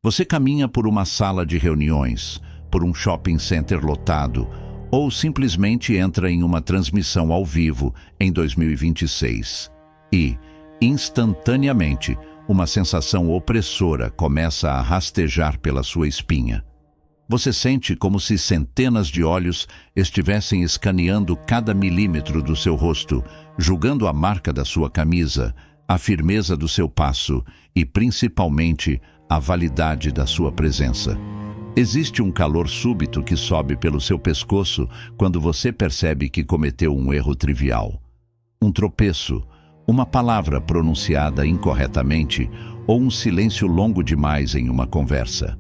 Você caminha por uma sala de reuniões, por um shopping center lotado, ou simplesmente entra em uma transmissão ao vivo em 2026. E, instantaneamente, uma sensação opressora começa a rastejar pela sua espinha. Você sente como se centenas de olhos estivessem escaneando cada milímetro do seu rosto, julgando a marca da sua camisa, a firmeza do seu passo e, principalmente, a validade da sua presença. Existe um calor súbito que sobe pelo seu pescoço quando você percebe que cometeu um erro trivial. Um tropeço, uma palavra pronunciada incorretamente ou um silêncio longo demais em uma conversa.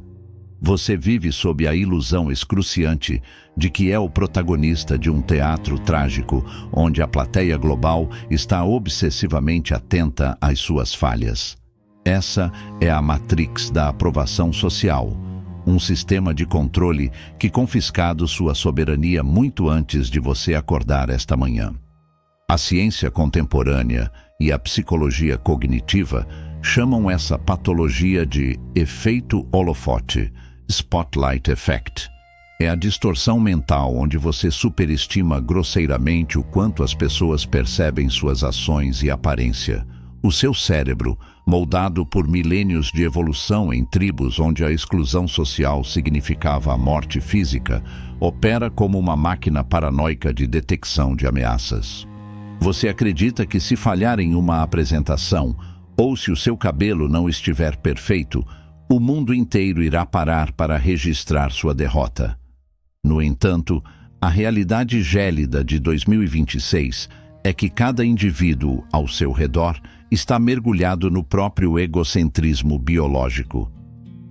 Você vive sob a ilusão excruciante de que é o protagonista de um teatro trágico, onde a plateia global está obsessivamente atenta às suas falhas. Essa é a Matrix da aprovação social, um sistema de controle que confiscado sua soberania muito antes de você acordar esta manhã. A ciência contemporânea e a psicologia cognitiva chamam essa patologia de efeito holofote, Spotlight Effect. É a distorção mental onde você superestima grosseiramente o quanto as pessoas percebem suas ações e aparência. O seu cérebro, moldado por milênios de evolução em tribos onde a exclusão social significava a morte física, opera como uma máquina paranoica de detecção de ameaças. Você acredita que se falhar em uma apresentação, ou se o seu cabelo não estiver perfeito, o mundo inteiro irá parar para registrar sua derrota. No entanto, a realidade gélida de 2026 é que cada indivíduo ao seu redor está mergulhado no próprio egocentrismo biológico.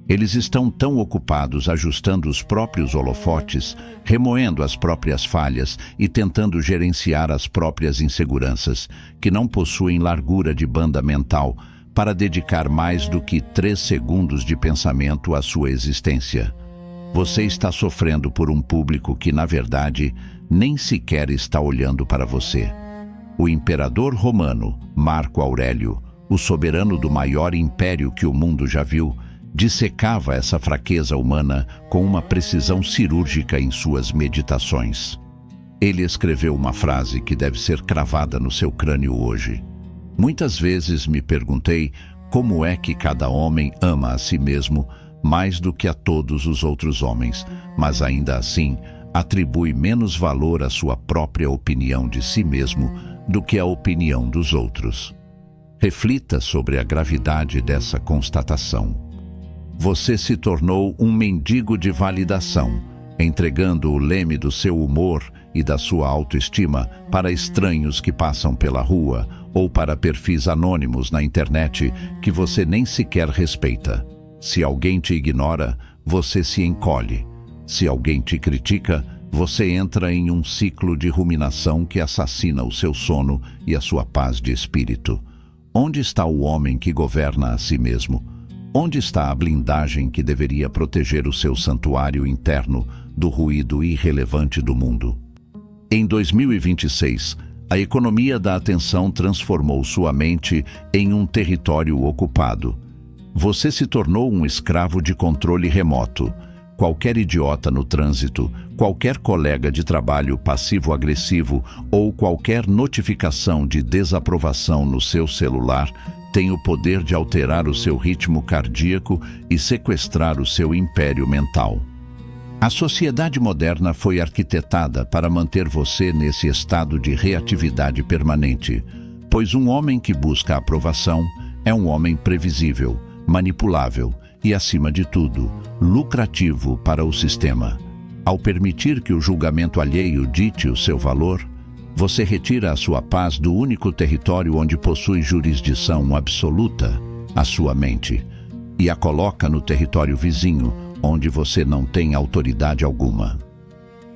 Eles estão tão ocupados ajustando os próprios holofotes, remoendo as próprias falhas e tentando gerenciar as próprias inseguranças, que não possuem largura de banda mental para dedicar mais do que 3 segundos de pensamento à sua existência. Você está sofrendo por um público que, na verdade, nem sequer está olhando para você. O imperador romano, Marco Aurélio, o soberano do maior império que o mundo já viu, dissecava essa fraqueza humana com uma precisão cirúrgica em suas meditações. Ele escreveu uma frase que deve ser cravada no seu crânio hoje. Muitas vezes me perguntei como é que cada homem ama a si mesmo mais do que a todos os outros homens, mas ainda assim atribui menos valor à sua própria opinião de si mesmo do que à opinião dos outros. Reflita sobre a gravidade dessa constatação. Você se tornou um mendigo de validação, entregando o leme do seu humor e da sua autoestima para estranhos que passam pela rua ou para perfis anônimos na internet que você nem sequer respeita. Se alguém te ignora, você se encolhe. Se alguém te critica, você entra em um ciclo de ruminação que assassina o seu sono e a sua paz de espírito. Onde está o homem que governa a si mesmo? Onde está a blindagem que deveria proteger o seu santuário interno do ruído irrelevante do mundo? Em 2026, a economia da atenção transformou sua mente em um território ocupado. Você se tornou um escravo de controle remoto. Qualquer idiota no trânsito, qualquer colega de trabalho passivo-agressivo ou qualquer notificação de desaprovação no seu celular tem o poder de alterar o seu ritmo cardíaco e sequestrar o seu império mental. A sociedade moderna foi arquitetada para manter você nesse estado de reatividade permanente, pois um homem que busca aprovação é um homem previsível, manipulável e, acima de tudo, lucrativo para o sistema. Ao permitir que o julgamento alheio dite o seu valor, você retira a sua paz do único território onde possui jurisdição absoluta, a sua mente, e a coloca no território vizinho, onde você não tem autoridade alguma.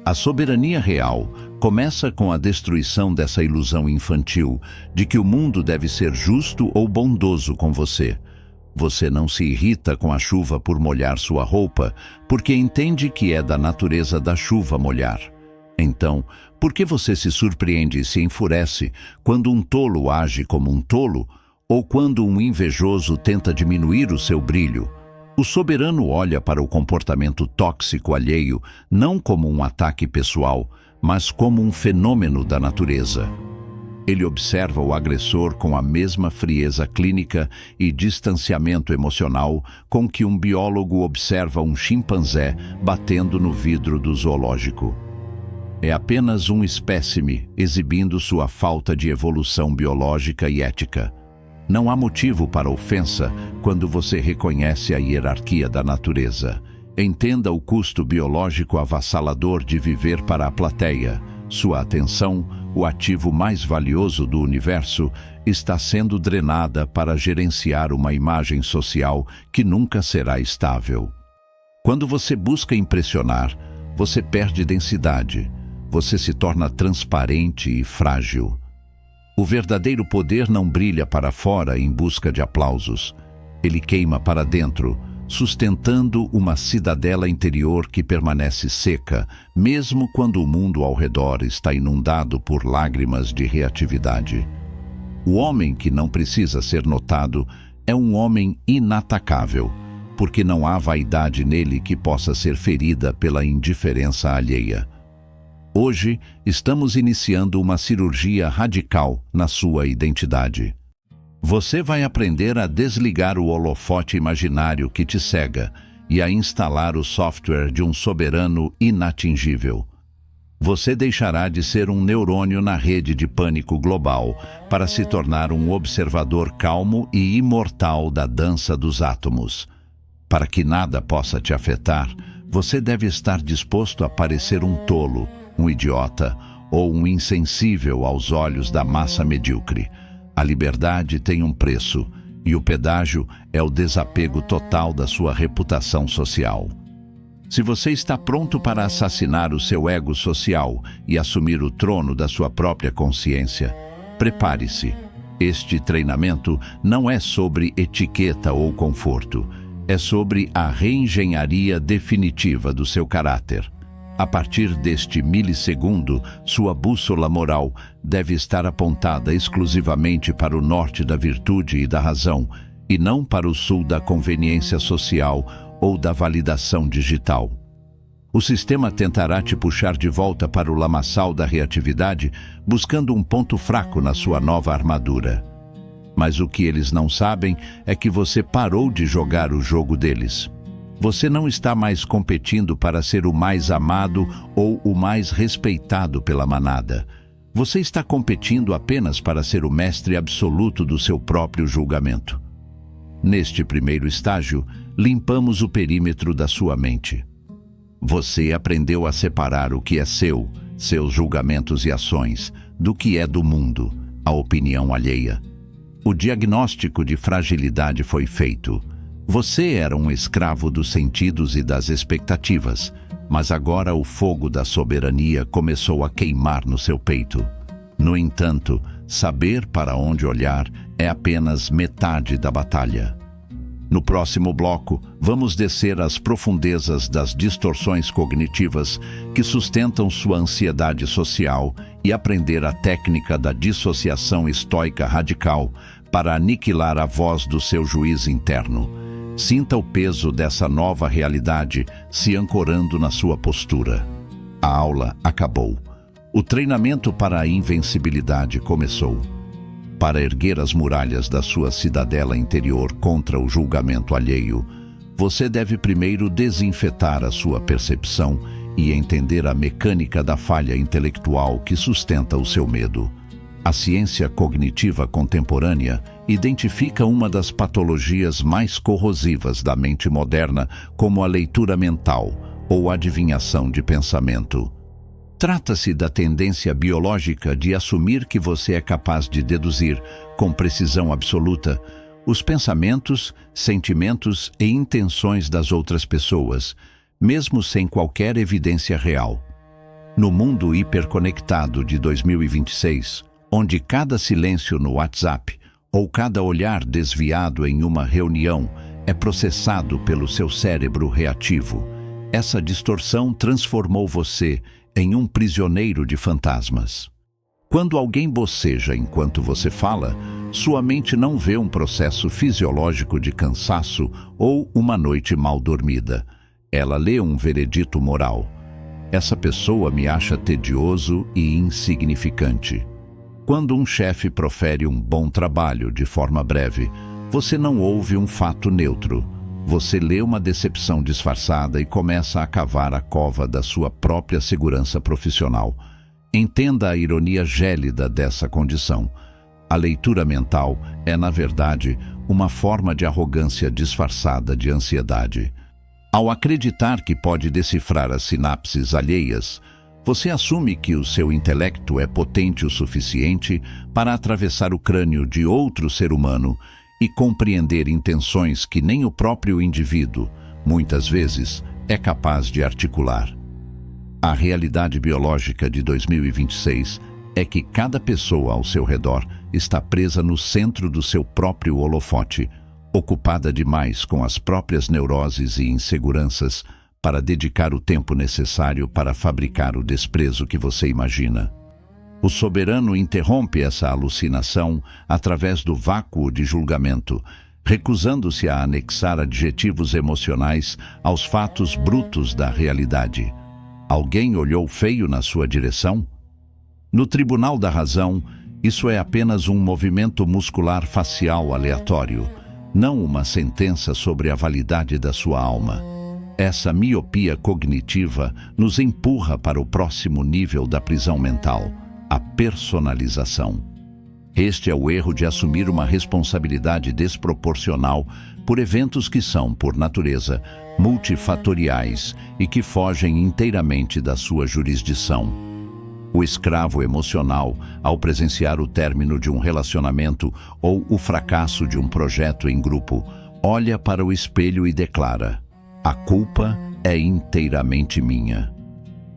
A soberania real começa com a destruição dessa ilusão infantil de que o mundo deve ser justo ou bondoso com você. Você não se irrita com a chuva por molhar sua roupa, porque entende que é da natureza da chuva molhar. Então, por que você se surpreende e se enfurece quando um tolo age como um tolo ou quando um invejoso tenta diminuir o seu brilho? O soberano olha para o comportamento tóxico alheio não como um ataque pessoal, mas como um fenômeno da natureza. Ele observa o agressor com a mesma frieza clínica e distanciamento emocional com que um biólogo observa um chimpanzé batendo no vidro do zoológico. É apenas um espécime exibindo sua falta de evolução biológica e ética. Não há motivo para ofensa quando você reconhece a hierarquia da natureza. Entenda o custo biológico avassalador de viver para a plateia. Sua atenção, o ativo mais valioso do universo, está sendo drenada para gerenciar uma imagem social que nunca será estável. Quando você busca impressionar, você perde densidade. Você se torna transparente e frágil. O verdadeiro poder não brilha para fora em busca de aplausos. Ele queima para dentro, sustentando uma cidadela interior que permanece seca, mesmo quando o mundo ao redor está inundado por lágrimas de reatividade. O homem que não precisa ser notado é um homem inatacável, porque não há vaidade nele que possa ser ferida pela indiferença alheia. Hoje, estamos iniciando uma cirurgia radical na sua identidade. Você vai aprender a desligar o holofote imaginário que te cega e a instalar o software de um soberano inatingível. Você deixará de ser um neurônio na rede de pânico global para se tornar um observador calmo e imortal da dança dos átomos. Para que nada possa te afetar, você deve estar disposto a parecer um tolo, um idiota ou um insensível aos olhos da massa medíocre. A liberdade tem um preço, e o pedágio é o desapego total da sua reputação social. Se você está pronto para assassinar o seu ego social e assumir o trono da sua própria consciência, prepare-se. Este treinamento não é sobre etiqueta ou conforto, é sobre a reengenharia definitiva do seu caráter. A partir deste milissegundo, sua bússola moral deve estar apontada exclusivamente para o norte da virtude e da razão, e não para o sul da conveniência social ou da validação digital. O sistema tentará te puxar de volta para o lamaçal da reatividade, buscando um ponto fraco na sua nova armadura. Mas o que eles não sabem é que você parou de jogar o jogo deles. Você não está mais competindo para ser o mais amado ou o mais respeitado pela manada. Você está competindo apenas para ser o mestre absoluto do seu próprio julgamento. Neste primeiro estágio, limpamos o perímetro da sua mente. Você aprendeu a separar o que é seu, seus julgamentos e ações, do que é do mundo, a opinião alheia. O diagnóstico de fragilidade foi feito. Você era um escravo dos sentidos e das expectativas, mas agora o fogo da soberania começou a queimar no seu peito. No entanto, saber para onde olhar é apenas metade da batalha. No próximo bloco, vamos descer às profundezas das distorções cognitivas que sustentam sua ansiedade social e aprender a técnica da dissociação estoica radical para aniquilar a voz do seu juiz interno. Sinta o peso dessa nova realidade se ancorando na sua postura. A aula acabou. O treinamento para a invencibilidade começou. Para erguer as muralhas da sua cidadela interior contra o julgamento alheio, você deve primeiro desinfetar a sua percepção e entender a mecânica da falha intelectual que sustenta o seu medo. A ciência cognitiva contemporânea identifica uma das patologias mais corrosivas da mente moderna como a leitura mental ou adivinhação de pensamento. Trata-se da tendência biológica de assumir que você é capaz de deduzir, com precisão absoluta, os pensamentos, sentimentos e intenções das outras pessoas, mesmo sem qualquer evidência real. No mundo hiperconectado de 2026, onde cada silêncio no WhatsApp ou cada olhar desviado em uma reunião é processado pelo seu cérebro reativo, essa distorção transformou você em um prisioneiro de fantasmas. Quando alguém boceja enquanto você fala, sua mente não vê um processo fisiológico de cansaço ou uma noite mal dormida. Ela lê um veredito moral. Essa pessoa me acha tedioso e insignificante. Quando um chefe profere um bom trabalho de forma breve, você não ouve um fato neutro. Você lê uma decepção disfarçada e começa a cavar a cova da sua própria segurança profissional. Entenda a ironia gélida dessa condição. A leitura mental é, na verdade, uma forma de arrogância disfarçada de ansiedade. Ao acreditar que pode decifrar as sinapses alheias, você assume que o seu intelecto é potente o suficiente para atravessar o crânio de outro ser humano e compreender intenções que nem o próprio indivíduo, muitas vezes, é capaz de articular. A realidade biológica de 2026 é que cada pessoa ao seu redor está presa no centro do seu próprio holofote, ocupada demais com as próprias neuroses e inseguranças para dedicar o tempo necessário para fabricar o desprezo que você imagina. O soberano interrompe essa alucinação através do vácuo de julgamento, recusando-se a anexar adjetivos emocionais aos fatos brutos da realidade. Alguém olhou feio na sua direção? No tribunal da razão, isso é apenas um movimento muscular facial aleatório, não uma sentença sobre a validade da sua alma. Essa miopia cognitiva nos empurra para o próximo nível da prisão mental, a personalização. Este é o erro de assumir uma responsabilidade desproporcional por eventos que são, por natureza, multifatoriais e que fogem inteiramente da sua jurisdição. O escravo emocional, ao presenciar o término de um relacionamento ou o fracasso de um projeto em grupo, olha para o espelho e declara: "A culpa é inteiramente minha."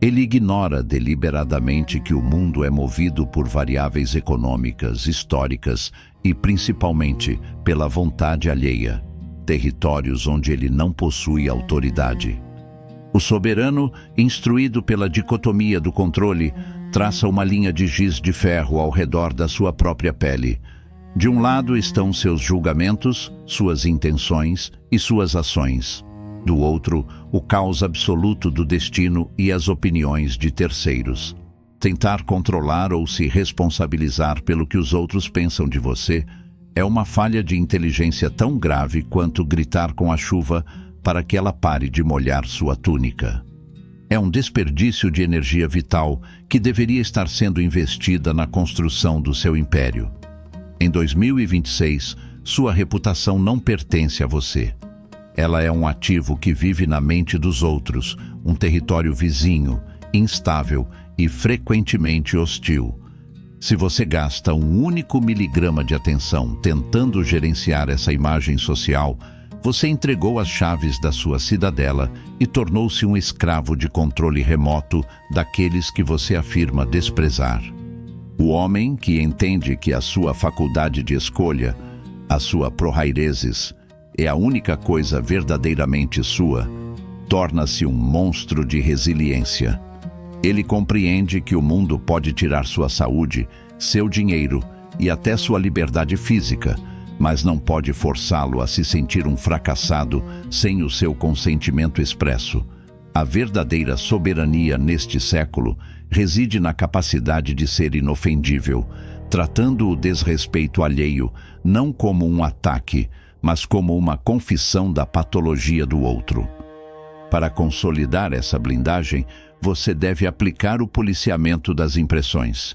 Ele ignora deliberadamente que o mundo é movido por variáveis econômicas, históricas e, principalmente, pela vontade alheia, territórios onde ele não possui autoridade. O soberano, instruído pela dicotomia do controle, traça uma linha de giz de ferro ao redor da sua própria pele. De um lado estão seus julgamentos, suas intenções e suas ações. Do outro, o caos absoluto do destino e as opiniões de terceiros. Tentar controlar ou se responsabilizar pelo que os outros pensam de você é uma falha de inteligência tão grave quanto gritar com a chuva para que ela pare de molhar sua túnica. É um desperdício de energia vital que deveria estar sendo investida na construção do seu império. Em 2026, sua reputação não pertence a você. Ela é um ativo que vive na mente dos outros, um território vizinho, instável e frequentemente hostil. Se você gasta um único miligrama de atenção tentando gerenciar essa imagem social, você entregou as chaves da sua cidadela e tornou-se um escravo de controle remoto daqueles que você afirma desprezar. O homem que entende que a sua faculdade de escolha, a sua prohairesis, é a única coisa verdadeiramente sua, torna-se um monstro de resiliência. Ele compreende que o mundo pode tirar sua saúde, seu dinheiro e até sua liberdade física, mas não pode forçá-lo a se sentir um fracassado sem o seu consentimento expresso. A verdadeira soberania neste século reside na capacidade de ser inofendível, tratando o desrespeito alheio não como um ataque, mas como uma confissão da patologia do outro. Para consolidar essa blindagem, você deve aplicar o policiamento das impressões.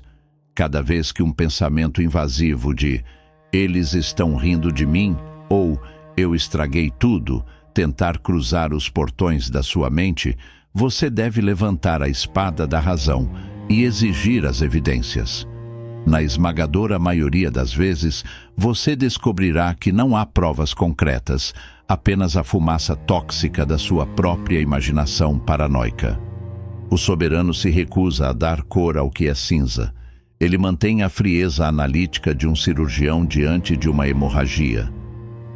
Cada vez que um pensamento invasivo de "eles estão rindo de mim" ou "eu estraguei tudo" tentar cruzar os portões da sua mente, você deve levantar a espada da razão e exigir as evidências. Na esmagadora maioria das vezes, você descobrirá que não há provas concretas, apenas a fumaça tóxica da sua própria imaginação paranoica. O soberano se recusa a dar cor ao que é cinza. Ele mantém a frieza analítica de um cirurgião diante de uma hemorragia.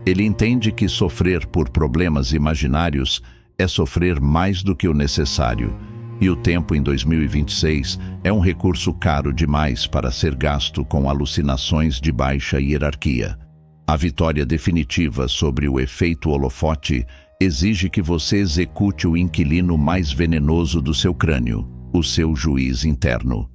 Ele entende que sofrer por problemas imaginários é sofrer mais do que o necessário, E o tempo em 2026 é um recurso caro demais para ser gasto com alucinações de baixa hierarquia. A vitória definitiva sobre o efeito holofote exige que você execute o inquilino mais venenoso do seu crânio, o seu juiz interno.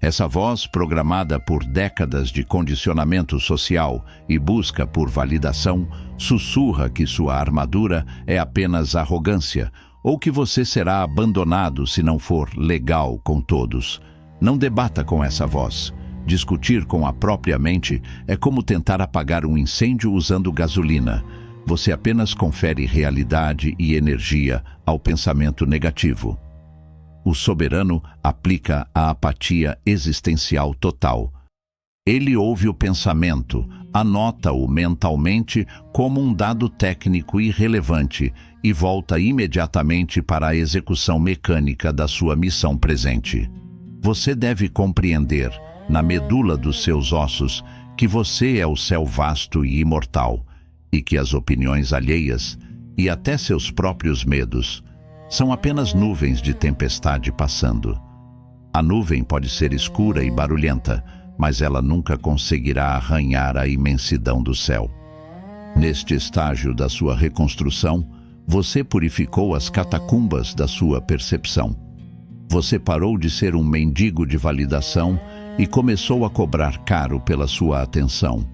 Essa voz, programada por décadas de condicionamento social e busca por validação, sussurra que sua armadura é apenas arrogância, ou que você será abandonado se não for legal com todos. Não debata com essa voz. Discutir com a própria mente é como tentar apagar um incêndio usando gasolina. Você apenas confere realidade e energia ao pensamento negativo. O soberano aplica a apatia existencial total. Ele ouve o pensamento, anota-o mentalmente como um dado técnico irrelevante e volta imediatamente para a execução mecânica da sua missão presente. Você deve compreender, na medula dos seus ossos, que você é o céu vasto e imortal, e que as opiniões alheias, e até seus próprios medos, são apenas nuvens de tempestade passando. A nuvem pode ser escura e barulhenta, mas ela nunca conseguirá arranhar a imensidão do céu. Neste estágio da sua reconstrução, você purificou as catacumbas da sua percepção. Você parou de ser um mendigo de validação e começou a cobrar caro pela sua atenção.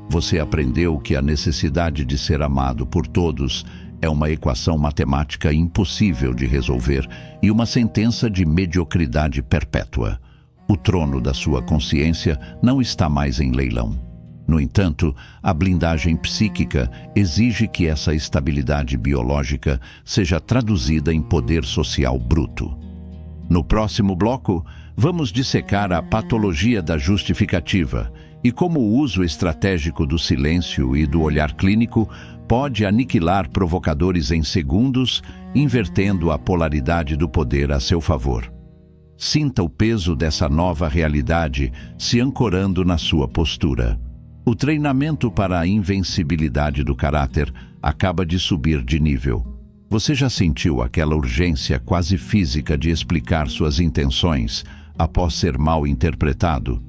Você aprendeu que a necessidade de ser amado por todos é uma equação matemática impossível de resolver e uma sentença de mediocridade perpétua. O trono da sua consciência não está mais em leilão. No entanto, a blindagem psíquica exige que essa estabilidade biológica seja traduzida em poder social bruto. No próximo bloco, vamos dissecar a patologia da justificativa e como o uso estratégico do silêncio e do olhar clínico pode aniquilar provocadores em segundos, invertendo a polaridade do poder a seu favor. Sinta o peso dessa nova realidade se ancorando na sua postura. O treinamento para a invencibilidade do caráter acaba de subir de nível. Você já sentiu aquela urgência quase física de explicar suas intenções após ser mal interpretado?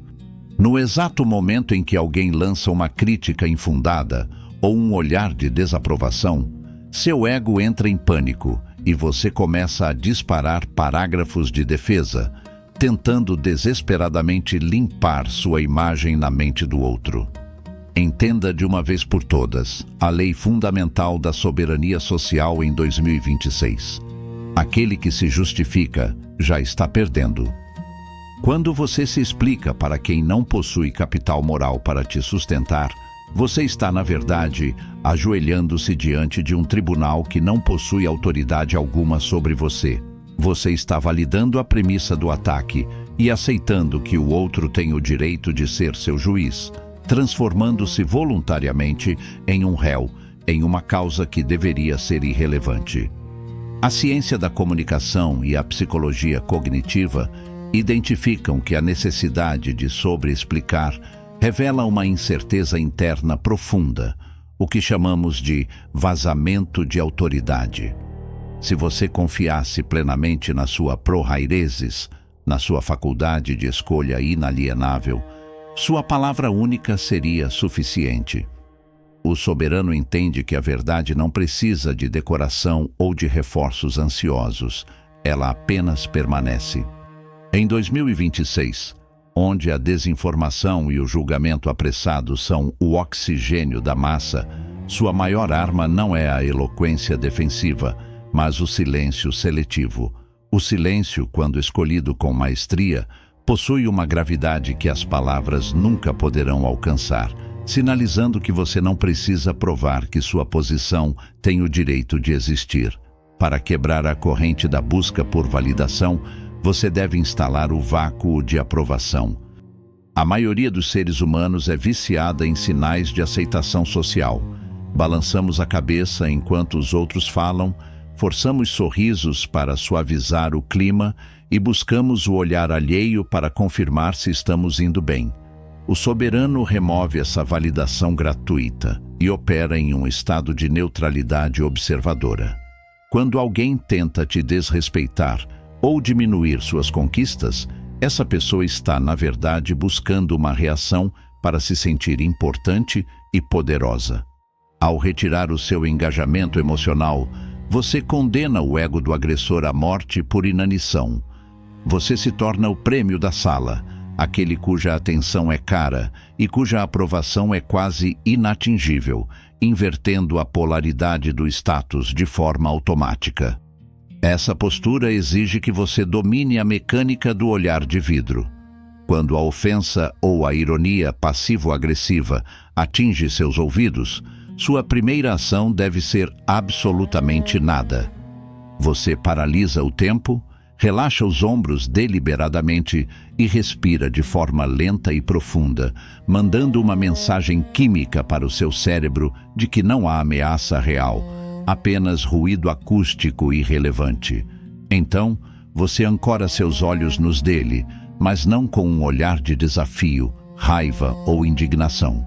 No exato momento em que alguém lança uma crítica infundada ou um olhar de desaprovação, seu ego entra em pânico e você começa a disparar parágrafos de defesa, tentando desesperadamente limpar sua imagem na mente do outro. Entenda de uma vez por todas a lei fundamental da soberania social em 2026. Aquele que se justifica já está perdendo. Quando você se explica para quem não possui capital moral para te sustentar, você está, na verdade, ajoelhando-se diante de um tribunal que não possui autoridade alguma sobre você. Você está validando a premissa do ataque e aceitando que o outro tem o direito de ser seu juiz, transformando-se voluntariamente em um réu, em uma causa que deveria ser irrelevante. A ciência da comunicação e a psicologia cognitiva identificam que a necessidade de sobreexplicar revela uma incerteza interna profunda, o que chamamos de vazamento de autoridade. Se você confiasse plenamente na sua pró-raireses, na sua faculdade de escolha inalienável, sua palavra única seria suficiente. O soberano entende que a verdade não precisa de decoração ou de reforços ansiosos, ela apenas permanece. Em 2026, onde a desinformação e o julgamento apressado são o oxigênio da massa, sua maior arma não é a eloquência defensiva, mas o silêncio seletivo. O silêncio, quando escolhido com maestria, possui uma gravidade que as palavras nunca poderão alcançar, sinalizando que você não precisa provar que sua posição tem o direito de existir. Para quebrar a corrente da busca por validação, você deve instalar o vácuo de aprovação. A maioria dos seres humanos é viciada em sinais de aceitação social. Balançamos a cabeça enquanto os outros falam, forçamos sorrisos para suavizar o clima e buscamos o olhar alheio para confirmar se estamos indo bem. O soberano remove essa validação gratuita e opera em um estado de neutralidade observadora. Quando alguém tenta te desrespeitar ou diminuir suas conquistas, essa pessoa está, na verdade, buscando uma reação para se sentir importante e poderosa. Ao retirar o seu engajamento emocional, você condena o ego do agressor à morte por inanição. Você se torna o prêmio da sala, aquele cuja atenção é cara e cuja aprovação é quase inatingível, invertendo a polaridade do status de forma automática. Essa postura exige que você domine a mecânica do olhar de vidro. Quando a ofensa ou a ironia passivo-agressiva atinge seus ouvidos, sua primeira ação deve ser absolutamente nada. Você paralisa o tempo, relaxa os ombros deliberadamente e respira de forma lenta e profunda, mandando uma mensagem química para o seu cérebro de que não há ameaça real, apenas ruído acústico irrelevante. Então, você ancora seus olhos nos dele, mas não com um olhar de desafio, raiva ou indignação.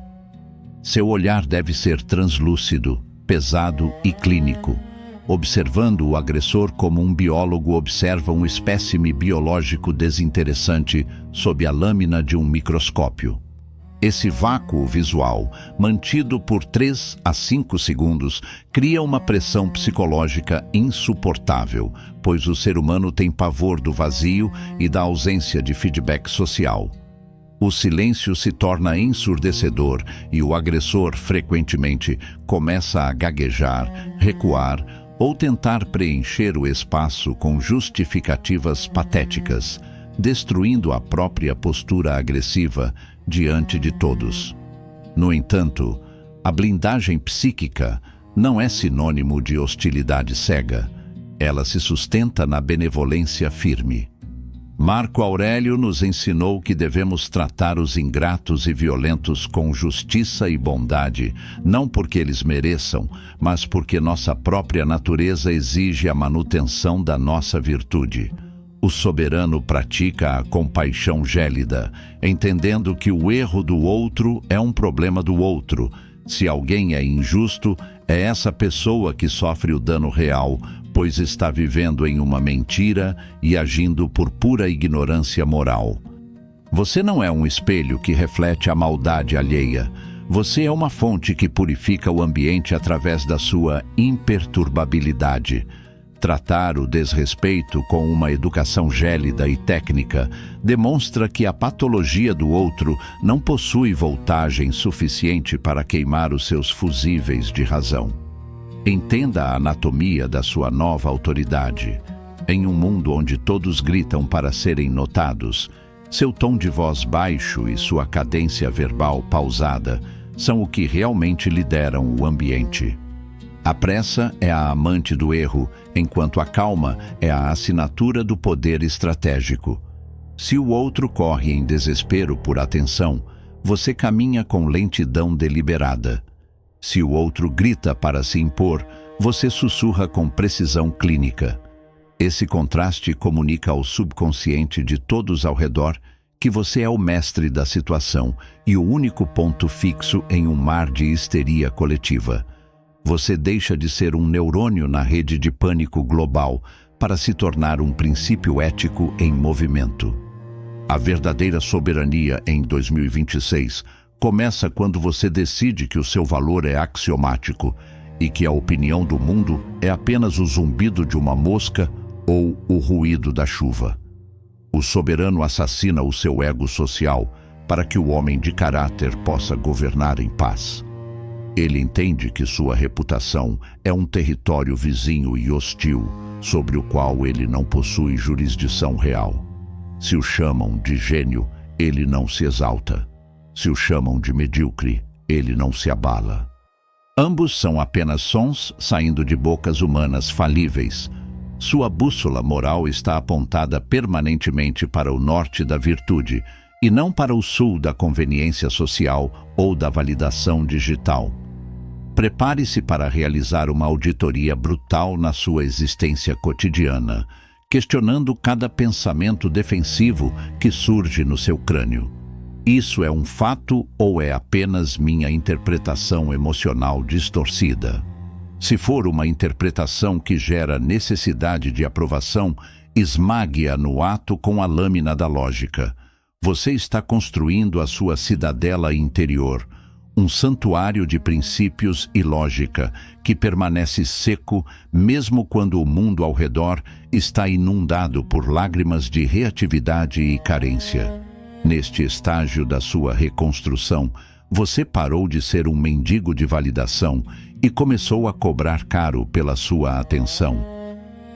Seu olhar deve ser translúcido, pesado e clínico, observando o agressor como um biólogo observa um espécime biológico desinteressante sob a lâmina de um microscópio. Esse vácuo visual, mantido por 3 a 5 segundos, cria uma pressão psicológica insuportável, pois o ser humano tem pavor do vazio e da ausência de feedback social. O silêncio se torna ensurdecedor e o agressor, frequentemente, começa a gaguejar, recuar ou tentar preencher o espaço com justificativas patéticas, destruindo a própria postura agressiva diante de todos. No entanto, a blindagem psíquica não é sinônimo de hostilidade cega. Ela se sustenta na benevolência firme. Marco Aurélio nos ensinou que devemos tratar os ingratos e violentos com justiça e bondade, não porque eles mereçam, mas porque nossa própria natureza exige a manutenção da nossa virtude. O soberano pratica a compaixão gélida, entendendo que o erro do outro é um problema do outro. Se alguém é injusto, é essa pessoa que sofre o dano real, pois está vivendo em uma mentira e agindo por pura ignorância moral. Você não é um espelho que reflete a maldade alheia. Você é uma fonte que purifica o ambiente através da sua imperturbabilidade. Tratar o desrespeito com uma educação gélida e técnica demonstra que a patologia do outro não possui voltagem suficiente para queimar os seus fusíveis de razão. Entenda a anatomia da sua nova autoridade. Em um mundo onde todos gritam para serem notados, seu tom de voz baixo e sua cadência verbal pausada são o que realmente lideram o ambiente. A pressa é a amante do erro, enquanto a calma é a assinatura do poder estratégico. Se o outro corre em desespero por atenção, você caminha com lentidão deliberada. Se o outro grita para se impor, você sussurra com precisão clínica. Esse contraste comunica ao subconsciente de todos ao redor que você é o mestre da situação e o único ponto fixo em um mar de histeria coletiva. Você deixa de ser um neurônio na rede de pânico global para se tornar um princípio ético em movimento. A verdadeira soberania em 2026 começa quando você decide que o seu valor é axiomático e que a opinião do mundo é apenas o zumbido de uma mosca ou o ruído da chuva. O soberano assassina o seu ego social para que o homem de caráter possa governar em paz. Ele entende que sua reputação é um território vizinho e hostil, sobre o qual ele não possui jurisdição real. Se o chamam de gênio, ele não se exalta. Se o chamam de medíocre, ele não se abala. Ambos são apenas sons saindo de bocas humanas falíveis. Sua bússola moral está apontada permanentemente para o norte da virtude e não para o sul da conveniência social ou da validação digital. Prepare-se para realizar uma auditoria brutal na sua existência cotidiana, questionando cada pensamento defensivo que surge no seu crânio. Isso é um fato ou é apenas minha interpretação emocional distorcida? Se for uma interpretação que gera necessidade de aprovação, esmague-a no ato com a lâmina da lógica. Você está construindo a sua cidadela interior, um santuário de princípios e lógica que permanece seco mesmo quando o mundo ao redor está inundado por lágrimas de reatividade e carência. Neste estágio da sua reconstrução, você parou de ser um mendigo de validação e começou a cobrar caro pela sua atenção.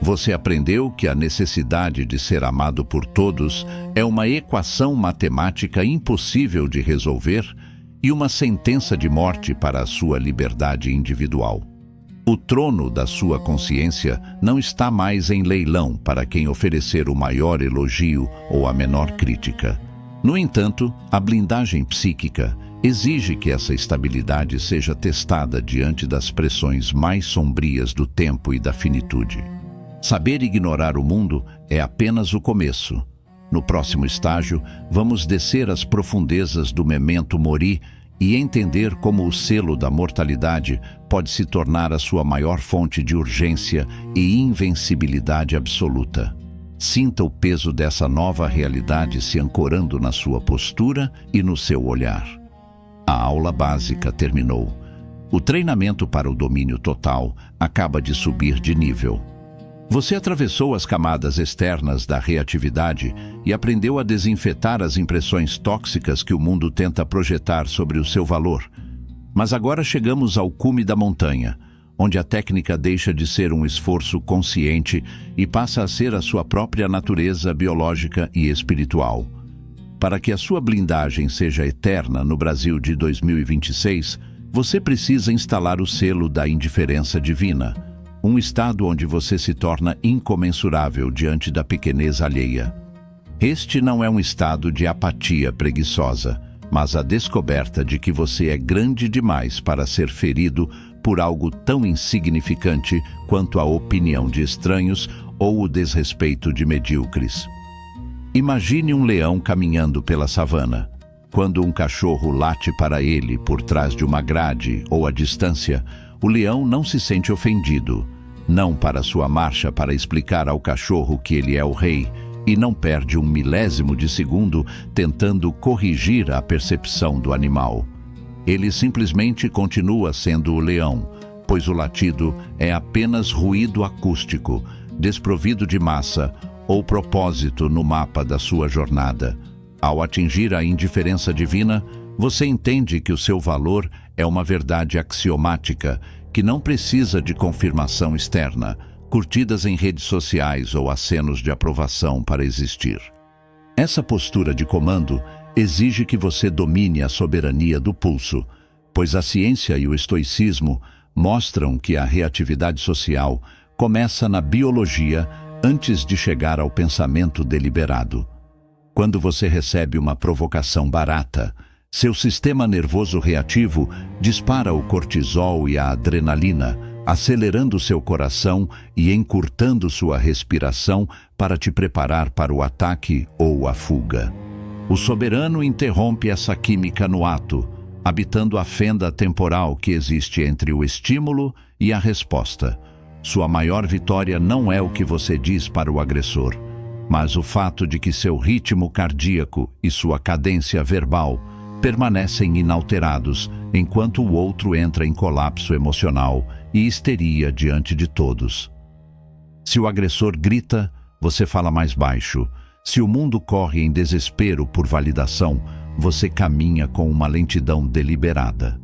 Você aprendeu que a necessidade de ser amado por todos é uma equação matemática impossível de resolver e uma sentença de morte para a sua liberdade individual. O trono da sua consciência não está mais em leilão para quem oferecer o maior elogio ou a menor crítica. No entanto, a blindagem psíquica exige que essa estabilidade seja testada diante das pressões mais sombrias do tempo e da finitude. Saber ignorar o mundo é apenas o começo. No próximo estágio, vamos descer às profundezas do memento mori e entender como o selo da mortalidade pode se tornar a sua maior fonte de urgência e invencibilidade absoluta. Sinta o peso dessa nova realidade se ancorando na sua postura e no seu olhar. A aula básica terminou. O treinamento para o domínio total acaba de subir de nível. Você atravessou as camadas externas da reatividade e aprendeu a desinfetar as impressões tóxicas que o mundo tenta projetar sobre o seu valor. Mas agora chegamos ao cume da montanha, onde a técnica deixa de ser um esforço consciente e passa a ser a sua própria natureza biológica e espiritual. Para que a sua blindagem seja eterna no Brasil de 2026, você precisa instalar o selo da indiferença divina, um estado onde você se torna incomensurável diante da pequenez alheia. Este não é um estado de apatia preguiçosa, mas a descoberta de que você é grande demais para ser ferido por algo tão insignificante quanto a opinião de estranhos ou o desrespeito de medíocres. Imagine um leão caminhando pela savana. Quando um cachorro late para ele por trás de uma grade ou à distância, o leão não se sente ofendido. Não para sua marcha para explicar ao cachorro que ele é o rei, e não perde um milésimo de segundo tentando corrigir a percepção do animal. Ele simplesmente continua sendo o leão, pois o latido é apenas ruído acústico, desprovido de massa ou propósito no mapa da sua jornada. Ao atingir a indiferença divina, você entende que o seu valor é uma verdade axiomática que não precisa de confirmação externa, curtidas em redes sociais ou acenos de aprovação para existir. Essa postura de comando exige que você domine a soberania do pulso, pois a ciência e o estoicismo mostram que a reatividade social começa na biologia antes de chegar ao pensamento deliberado. Quando você recebe uma provocação barata, seu sistema nervoso reativo dispara o cortisol e a adrenalina, acelerando seu coração e encurtando sua respiração para te preparar para o ataque ou a fuga. O soberano interrompe essa química no ato, habitando a fenda temporal que existe entre o estímulo e a resposta. Sua maior vitória não é o que você diz para o agressor, mas o fato de que seu ritmo cardíaco e sua cadência verbal permanecem inalterados enquanto o outro entra em colapso emocional e histeria diante de todos. Se o agressor grita, você fala mais baixo. Se o mundo corre em desespero por validação, você caminha com uma lentidão deliberada.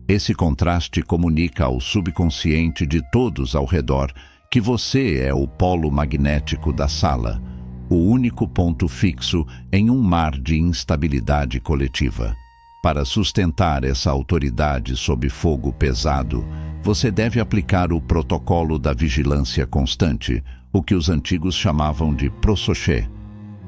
Esse contraste comunica ao subconsciente de todos ao redor que você é o polo magnético da sala, o único ponto fixo em um mar de instabilidade coletiva. Para sustentar essa autoridade sob fogo pesado, você deve aplicar o protocolo da vigilância constante, o que os antigos chamavam de prosoché.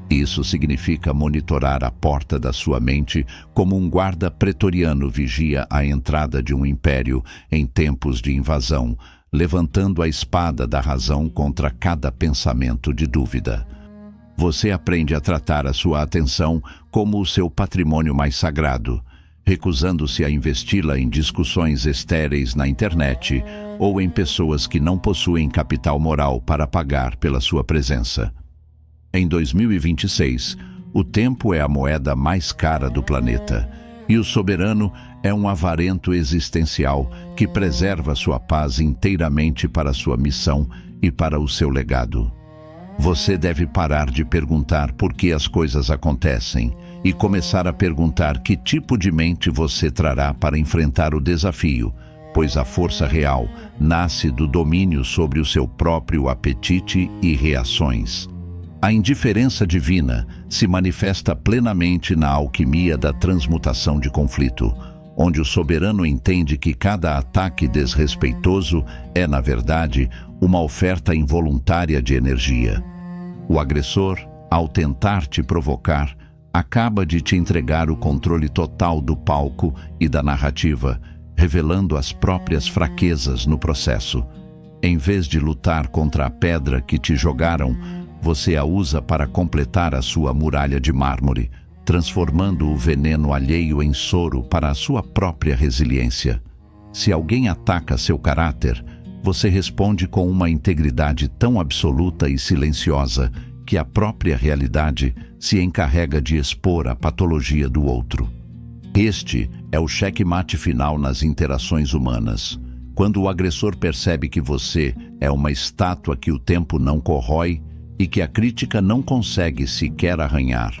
Isso significa monitorar a porta da sua mente como um guarda pretoriano vigia a entrada de um império em tempos de invasão, levantando a espada da razão contra cada pensamento de dúvida. Você aprende a tratar a sua atenção como o seu patrimônio mais sagrado, recusando-se a investi-la em discussões estéreis na internet ou em pessoas que não possuem capital moral para pagar pela sua presença. Em 2026, o tempo é a moeda mais cara do planeta, e o soberano é um avarento existencial que preserva sua paz inteiramente para sua missão e para o seu legado. Você deve parar de perguntar por que as coisas acontecem e começar a perguntar que tipo de mente você trará para enfrentar o desafio, pois a força real nasce do domínio sobre o seu próprio apetite e reações. A indiferença divina se manifesta plenamente na alquimia da transmutação de conflito, onde o soberano entende que cada ataque desrespeitoso é, na verdade, uma oferta involuntária de energia. O agressor, ao tentar te provocar, acaba de te entregar o controle total do palco e da narrativa, revelando as próprias fraquezas no processo. Em vez de lutar contra a pedra que te jogaram, você a usa para completar a sua muralha de mármore, transformando o veneno alheio em soro para a sua própria resiliência. Se alguém ataca seu caráter, você responde com uma integridade tão absoluta e silenciosa que a própria realidade se encarrega de expor a patologia do outro. Este é o xeque-mate final nas interações humanas. Quando o agressor percebe que você é uma estátua que o tempo não corrói e que a crítica não consegue sequer arranhar.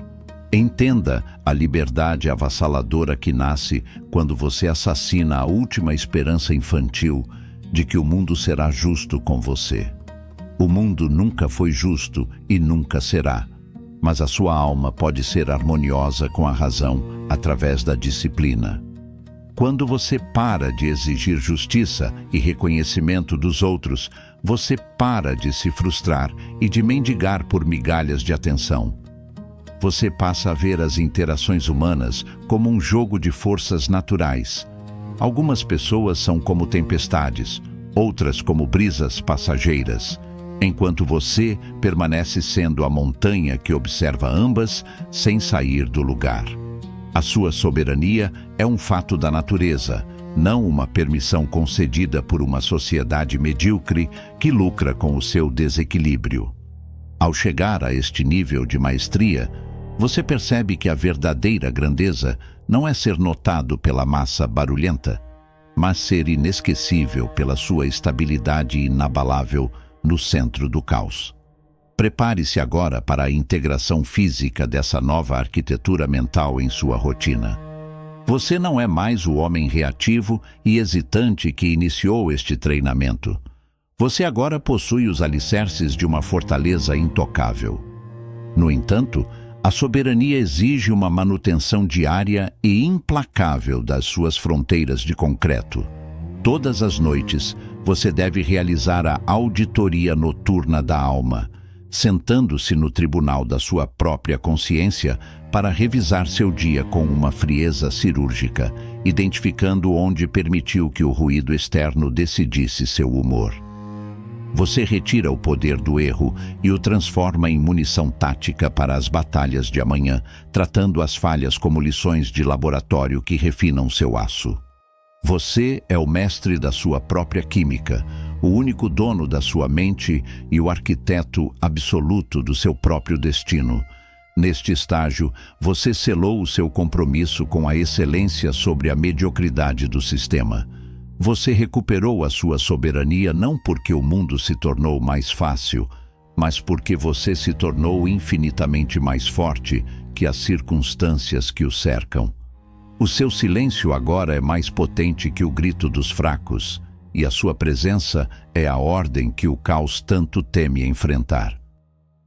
Entenda a liberdade avassaladora que nasce quando você assassina a última esperança infantil de que o mundo será justo com você. O mundo nunca foi justo e nunca será, mas a sua alma pode ser harmoniosa com a razão através da disciplina. Quando você para de exigir justiça e reconhecimento dos outros, você para de se frustrar e de mendigar por migalhas de atenção. Você passa a ver as interações humanas como um jogo de forças naturais. Algumas pessoas são como tempestades, outras como brisas passageiras, enquanto você permanece sendo a montanha que observa ambas sem sair do lugar. A sua soberania é um fato da natureza, não uma permissão concedida por uma sociedade medíocre que lucra com o seu desequilíbrio. Ao chegar a este nível de maestria, você percebe que a verdadeira grandeza não é ser notado pela massa barulhenta, mas ser inesquecível pela sua estabilidade inabalável no centro do caos. Prepare-se agora para a integração física dessa nova arquitetura mental em sua rotina. Você não é mais o homem reativo e hesitante que iniciou este treinamento. Você agora possui os alicerces de uma fortaleza intocável. No entanto, a soberania exige uma manutenção diária e implacável das suas fronteiras de concreto. Todas as noites, você deve realizar a auditoria noturna da alma, sentando-se no tribunal da sua própria consciência para revisar seu dia com uma frieza cirúrgica, identificando onde permitiu que o ruído externo decidisse seu humor. Você retira o poder do erro e o transforma em munição tática para as batalhas de amanhã, tratando as falhas como lições de laboratório que refinam seu aço. Você é o mestre da sua própria química, o único dono da sua mente e o arquiteto absoluto do seu próprio destino. Neste estágio, você selou o seu compromisso com a excelência sobre a mediocridade do sistema. Você recuperou a sua soberania não porque o mundo se tornou mais fácil, mas porque você se tornou infinitamente mais forte que as circunstâncias que o cercam. O seu silêncio agora é mais potente que o grito dos fracos, e a sua presença é a ordem que o caos tanto teme enfrentar.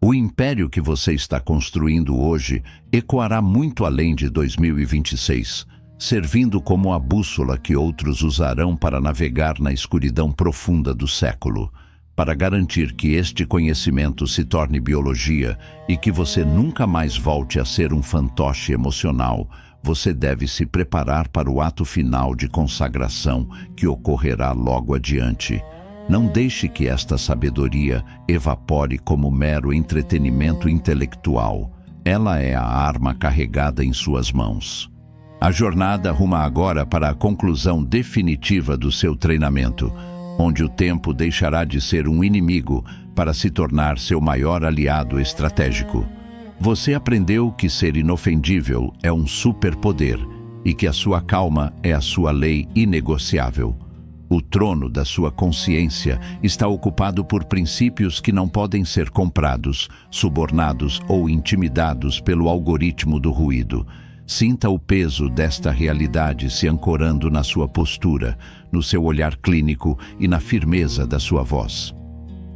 O império que você está construindo hoje ecoará muito além de 2026, servindo como a bússola que outros usarão para navegar na escuridão profunda do século, para garantir que este conhecimento se torne biologia e que você nunca mais volte a ser um fantoche emocional. Você deve se preparar para o ato final de consagração que ocorrerá logo adiante. Não deixe que esta sabedoria evapore como mero entretenimento intelectual. Ela é a arma carregada em suas mãos. A jornada ruma agora para a conclusão definitiva do seu treinamento, onde o tempo deixará de ser um inimigo para se tornar seu maior aliado estratégico. Você aprendeu que ser inofendível é um superpoder e que a sua calma é a sua lei inegociável. O trono da sua consciência está ocupado por princípios que não podem ser comprados, subornados ou intimidados pelo algoritmo do ruído. Sinta o peso desta realidade se ancorando na sua postura, no seu olhar clínico e na firmeza da sua voz.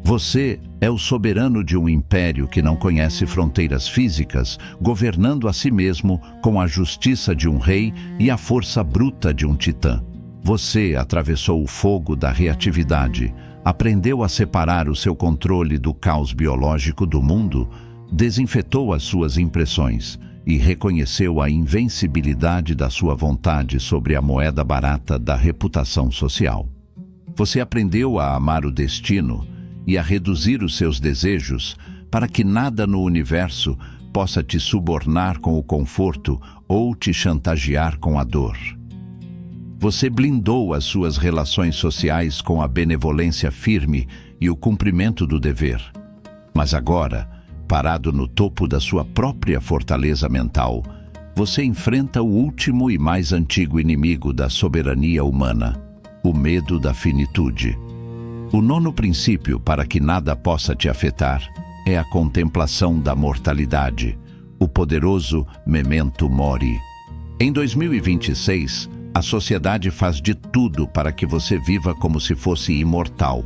Você é o soberano de um império que não conhece fronteiras físicas, governando a si mesmo com a justiça de um rei e a força bruta de um titã. Você atravessou o fogo da reatividade, aprendeu a separar o seu controle do caos biológico do mundo, desinfetou as suas impressões e reconheceu a invencibilidade da sua vontade sobre a moeda barata da reputação social. Você aprendeu a amar o destino e a reduzir os seus desejos para que nada no universo possa te subornar com o conforto ou te chantagear com a dor. Você blindou as suas relações sociais com a benevolência firme e o cumprimento do dever. Mas agora, parado no topo da sua própria fortaleza mental, você enfrenta o último e mais antigo inimigo da soberania humana, o medo da finitude. O nono princípio para que nada possa te afetar é a contemplação da mortalidade, o poderoso memento mori. Em 2026, a sociedade faz de tudo para que você viva como se fosse imortal,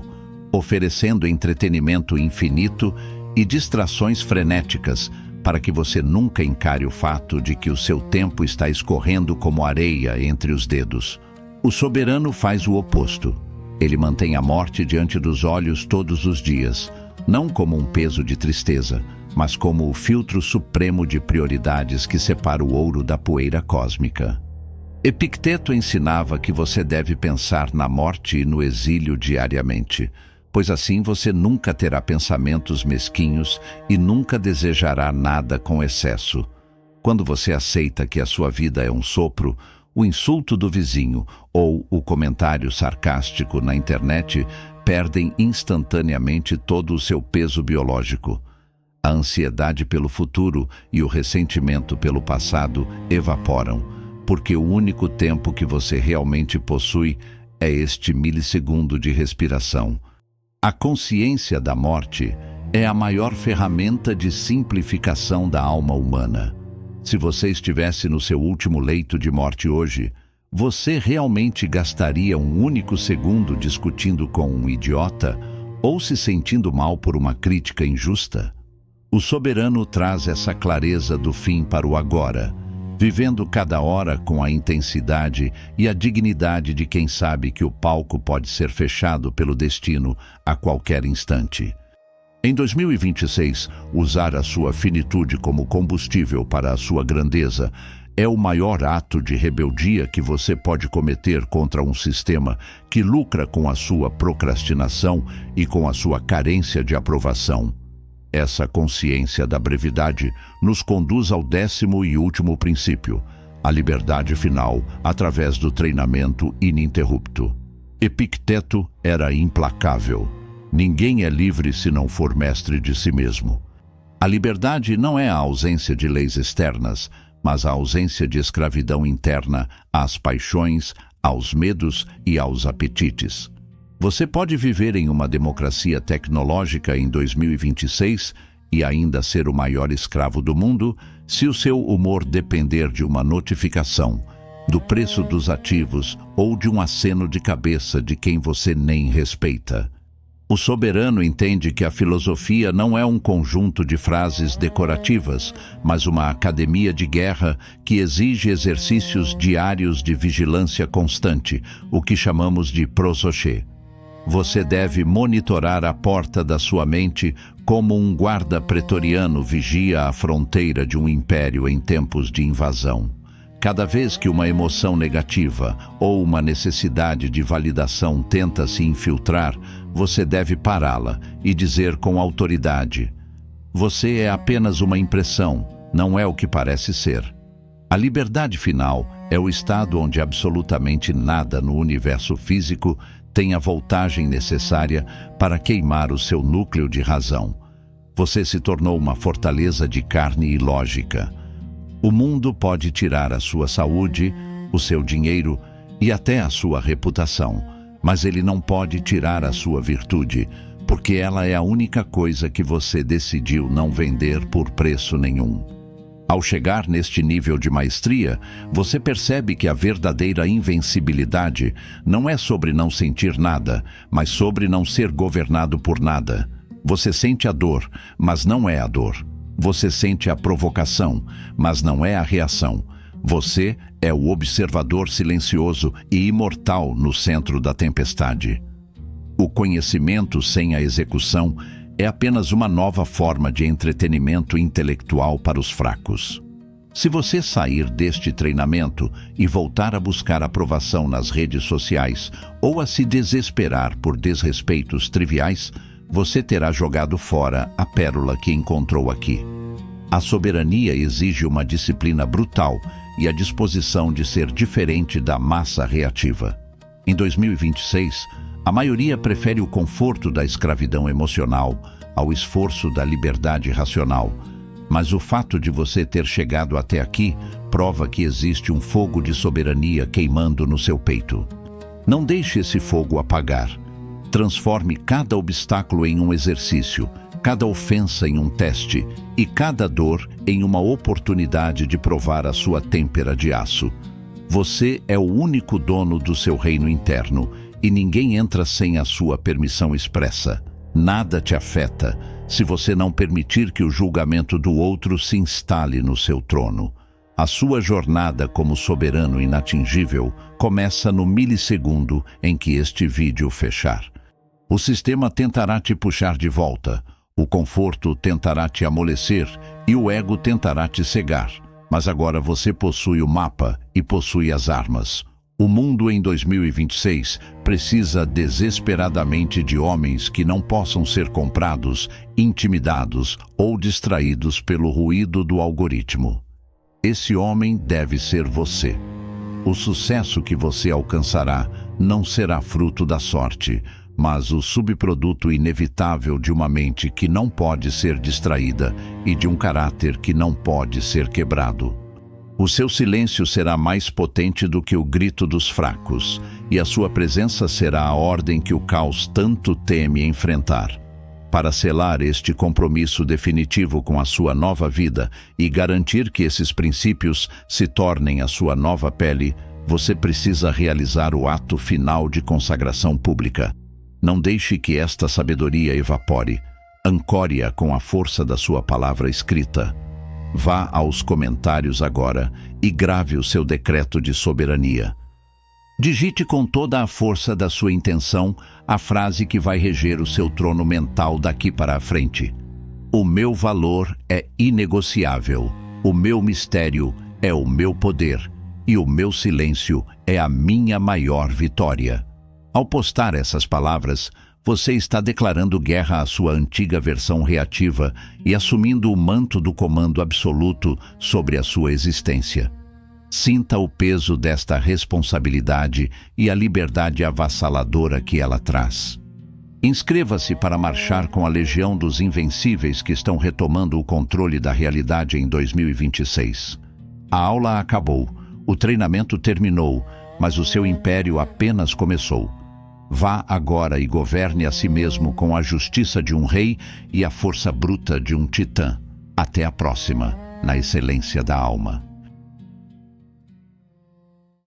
oferecendo entretenimento infinito e distrações frenéticas para que você nunca encare o fato de que o seu tempo está escorrendo como areia entre os dedos. O soberano faz o oposto. Ele mantém a morte diante dos olhos todos os dias, não como um peso de tristeza, mas como o filtro supremo de prioridades que separa o ouro da poeira cósmica. Epicteto ensinava que você deve pensar na morte e no exílio diariamente, pois assim você nunca terá pensamentos mesquinhos e nunca desejará nada com excesso. Quando você aceita que a sua vida é um sopro, o insulto do vizinho ou o comentário sarcástico na internet perdem instantaneamente todo o seu peso biológico. A ansiedade pelo futuro e o ressentimento pelo passado evaporam, porque o único tempo que você realmente possui é este milissegundo de respiração. A consciência da morte é a maior ferramenta de simplificação da alma humana. Se você estivesse no seu último leito de morte hoje, você realmente gastaria um único segundo discutindo com um idiota ou se sentindo mal por uma crítica injusta? O soberano traz essa clareza do fim para o agora, vivendo cada hora com a intensidade e a dignidade de quem sabe que o palco pode ser fechado pelo destino a qualquer instante. Em 2026, usar a sua finitude como combustível para a sua grandeza é o maior ato de rebeldia que você pode cometer contra um sistema que lucra com a sua procrastinação e com a sua carência de aprovação. Essa consciência da brevidade nos conduz ao 10º e último princípio, a liberdade final através do treinamento ininterrupto. Epicteto era implacável. Ninguém é livre se não for mestre de si mesmo. A liberdade não é a ausência de leis externas, mas a ausência de escravidão interna às paixões, aos medos e aos apetites. Você pode viver em uma democracia tecnológica em 2026 e ainda ser o maior escravo do mundo se o seu humor depender de uma notificação, do preço dos ativos ou de um aceno de cabeça de quem você nem respeita. O soberano entende que a filosofia não é um conjunto de frases decorativas, mas uma academia de guerra que exige exercícios diários de vigilância constante, o que chamamos de prosoché. Você deve monitorar a porta da sua mente como um guarda pretoriano vigia a fronteira de um império em tempos de invasão. Cada vez que uma emoção negativa ou uma necessidade de validação tenta se infiltrar, você deve pará-la e dizer com autoridade: você é apenas uma impressão, não é o que parece ser. A liberdade final é o estado onde absolutamente nada no universo físico tem a voltagem necessária para queimar o seu núcleo de razão. Você se tornou uma fortaleza de carne e lógica. O mundo pode tirar a sua saúde, o seu dinheiro e até a sua reputação, mas ele não pode tirar a sua virtude, porque ela é a única coisa que você decidiu não vender por preço nenhum. Ao chegar neste nível de maestria, você percebe que a verdadeira invencibilidade não é sobre não sentir nada, mas sobre não ser governado por nada. Você sente a dor, mas não é a dor. Você sente a provocação, mas não é a reação. Você é o observador silencioso e imortal no centro da tempestade. O conhecimento sem a execução é apenas uma nova forma de entretenimento intelectual para os fracos. Se você sair deste treinamento e voltar a buscar aprovação nas redes sociais ou a se desesperar por desrespeitos triviais, você terá jogado fora a pérola que encontrou aqui. A soberania exige uma disciplina brutal e a disposição de ser diferente da massa reativa. Em 2026, a maioria prefere o conforto da escravidão emocional ao esforço da liberdade racional. Mas o fato de você ter chegado até aqui prova que existe um fogo de soberania queimando no seu peito. Não deixe esse fogo apagar. Transforme cada obstáculo em um exercício, cada ofensa em um teste e cada dor em uma oportunidade de provar a sua têmpera de aço. Você é o único dono do seu reino interno e ninguém entra sem a sua permissão expressa. Nada te afeta se você não permitir que o julgamento do outro se instale no seu trono. A sua jornada como soberano inatingível começa no milissegundo em que este vídeo fechar. O sistema tentará te puxar de volta, o conforto tentará te amolecer e o ego tentará te cegar. Mas agora você possui o mapa e possui as armas. O mundo em 2026 precisa desesperadamente de homens que não possam ser comprados, intimidados ou distraídos pelo ruído do algoritmo. Esse homem deve ser você. O sucesso que você alcançará não será fruto da sorte, mas o subproduto inevitável de uma mente que não pode ser distraída e de um caráter que não pode ser quebrado. O seu silêncio será mais potente do que o grito dos fracos, e a sua presença será a ordem que o caos tanto teme enfrentar. Para selar este compromisso definitivo com a sua nova vida e garantir que esses princípios se tornem a sua nova pele, você precisa realizar o ato final de consagração pública. Não deixe que esta sabedoria evapore. Ancore-a com a força da sua palavra escrita. Vá aos comentários agora e grave o seu decreto de soberania. Digite com toda a força da sua intenção a frase que vai reger o seu trono mental daqui para a frente. O meu valor é inegociável, o meu mistério é o meu poder e o meu silêncio é a minha maior vitória. Ao postar essas palavras, você está declarando guerra à sua antiga versão reativa e assumindo o manto do comando absoluto sobre a sua existência. Sinta o peso desta responsabilidade e a liberdade avassaladora que ela traz. Inscreva-se para marchar com a legião dos invencíveis que estão retomando o controle da realidade em 2026. A aula acabou, o treinamento terminou, mas o seu império apenas começou. Vá agora e governe a si mesmo com a justiça de um rei e a força bruta de um titã. Até a próxima, na excelência da alma.